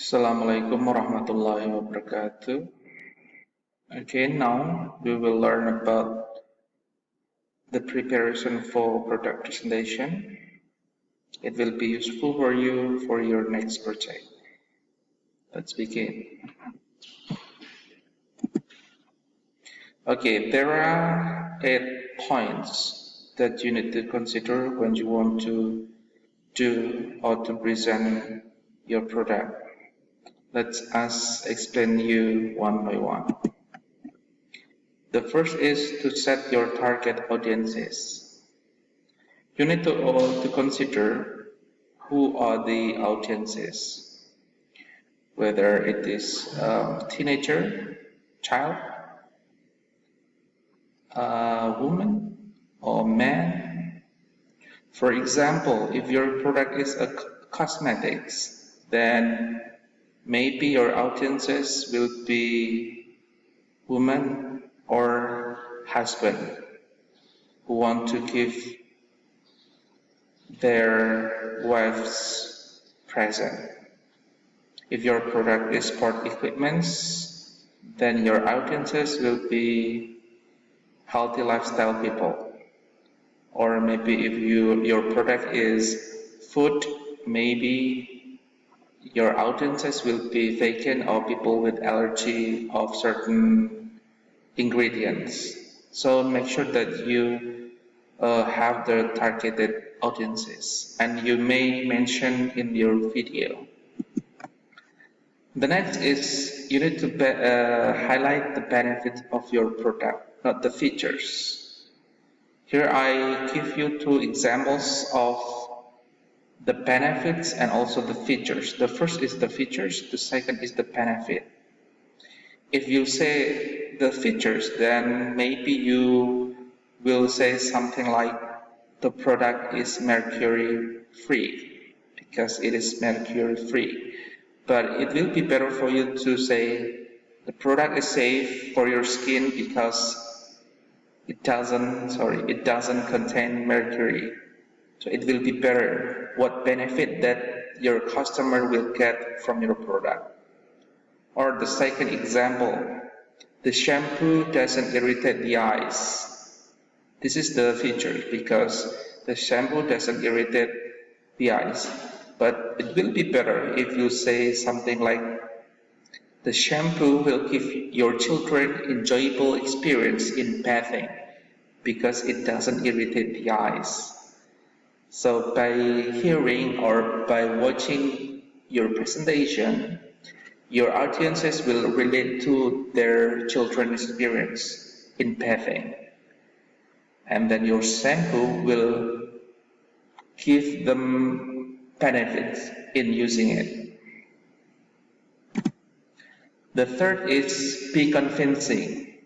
Assalamualaikum warahmatullahi wabarakatuh. Okay, now we will learn about the preparation for product presentation. It will be useful for you for your next project. Let's begin. Okay, there are 8 points that you need to consider when you want to do or to present your product. Let's explain you one by one. The first is to set your target audiences. You need to consider who are the audiences, whether it is teenager, child, woman, or man. For example, if your product is a cosmetics, then maybe your audiences will be woman or husband who want to give their wives present. If your product is sport equipments, then your audiences will be healthy lifestyle people. Or maybe if your product is food, maybe your audiences will be vegan or people with allergy of certain ingredients. So make sure that you have the targeted audiences, and you may mention in your video. The next is you need to highlight the benefits of your product, not the features. Here I give you 2 examples of the benefits and also the features. The first is the features, the second is the benefit. If you say the features, then maybe you will say something like the product is mercury free because it is mercury free. But it will be better for you to say the product is safe for your skin because it doesn't contain mercury. So it will be better what benefit that your customer will get from your product. Or the second example, the shampoo doesn't irritate the eyes. This is the feature because the shampoo doesn't irritate the eyes. But it will be better if you say something like, the shampoo will give your children enjoyable experience in bathing because it doesn't irritate the eyes. So by hearing or by watching your presentation, your audiences will relate to their children's experience in bathing. And then your shampoo will give them benefits in using it. The third is be convincing.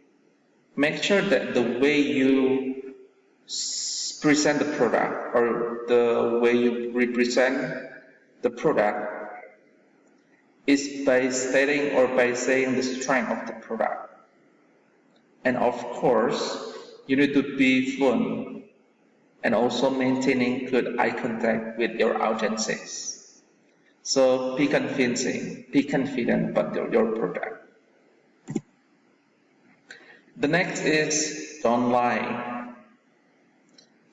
Make sure that the way you present the product or the way you represent the product is by stating or by saying the strength of the product. And of course, you need to be fluent and also maintaining good eye contact with your audiences. So be convincing, be confident about your product. The next is don't lie.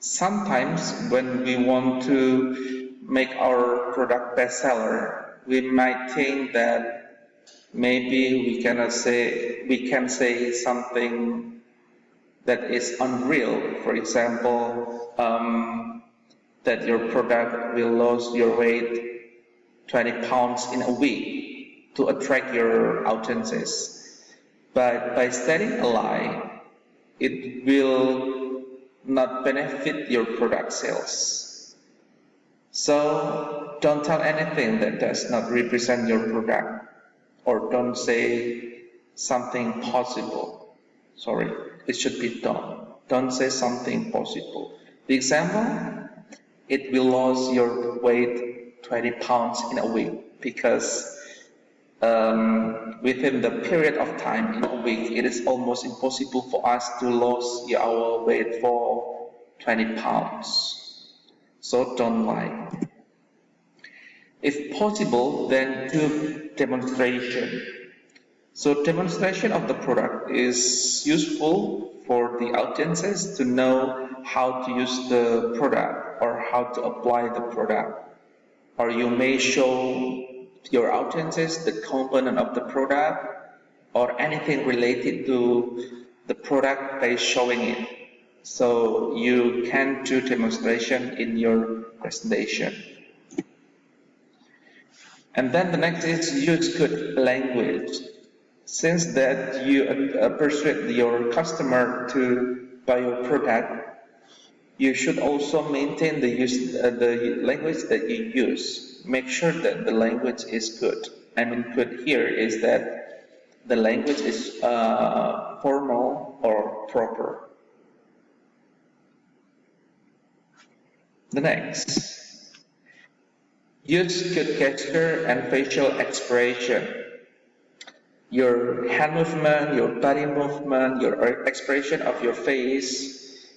Sometimes when we want to make our product bestseller, we might think that maybe we can say something that is unreal. For example, that your product will lose your weight 20 pounds in a week to attract your audiences. But by stating a lie, it will not benefit your product sales. So don't tell anything that does not represent your product, or don't say something possible. Sorry, it should be done. Don't say something possible. The example, it will lose your weight 20 pounds in a week because within the period of time in a week, it is almost impossible for us to lose our weight for 20 pounds. So don't lie. If possible, then do demonstration. So demonstration of the product is useful for the audiences to know how to use the product or how to apply the product. Or you may show your audiences the component of the product or anything related to the product by showing it. So you can do demonstration in your presentation. And then the next is use good language. Since that you persuade your customer to buy your product, you should also maintain the language that you use. Make sure that the language is good. I mean, good here is that the language is formal or proper. The next, use good gesture and facial expression. Your hand movement, your body movement, your expression of your face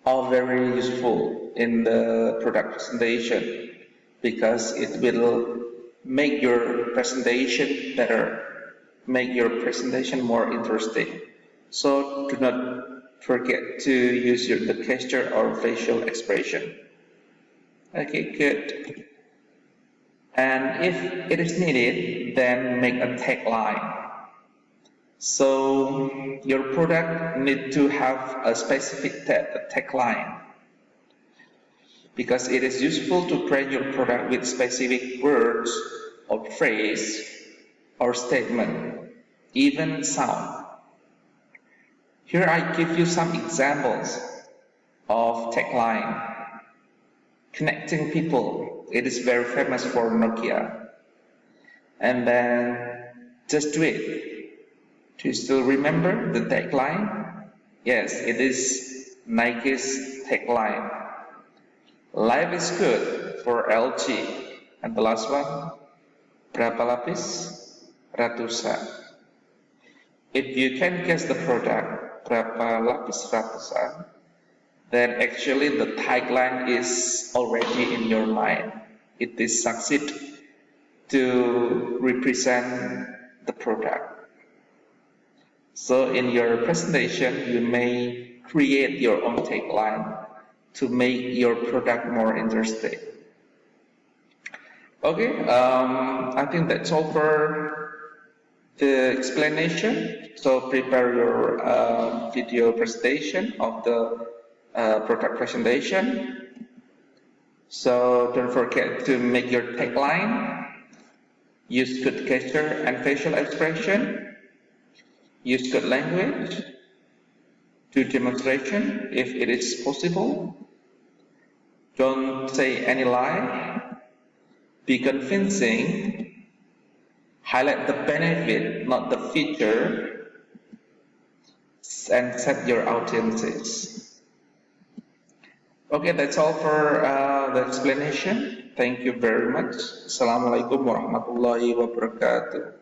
are very useful in the product presentation because it will make your presentation better, make your presentation more interesting. So do not forget to use the gesture or facial expression. Okay, good. And if it is needed, then make a tagline. So your product need to have a specific tagline because it is useful to brand your product with specific words or phrase or statement, even sound. Here I give you some examples of tagline. Connecting people, it is very famous for Nokia. And then just do it. Do you still remember the tagline? Yes, it is Nike's tagline. Life is good for LG. And the last one, berapa lapis? Ratusan. If you can guess the product, berapa lapis ratusan, then actually the tagline is already in your mind. It is succeed to represent the product. So in your presentation, you may create your own tagline to make your product more interesting. Okay, I think that's all for the explanation. So prepare your video presentation of the product presentation. So don't forget to make your tagline, use good gesture and facial expression, use good language, do demonstration if it is possible, don't say any lie, be convincing, highlight the benefit, not the feature, and set your audiences. Okay, that's all for the explanation. Thank you very much. Assalamualaikum warahmatullahi wabarakatuh.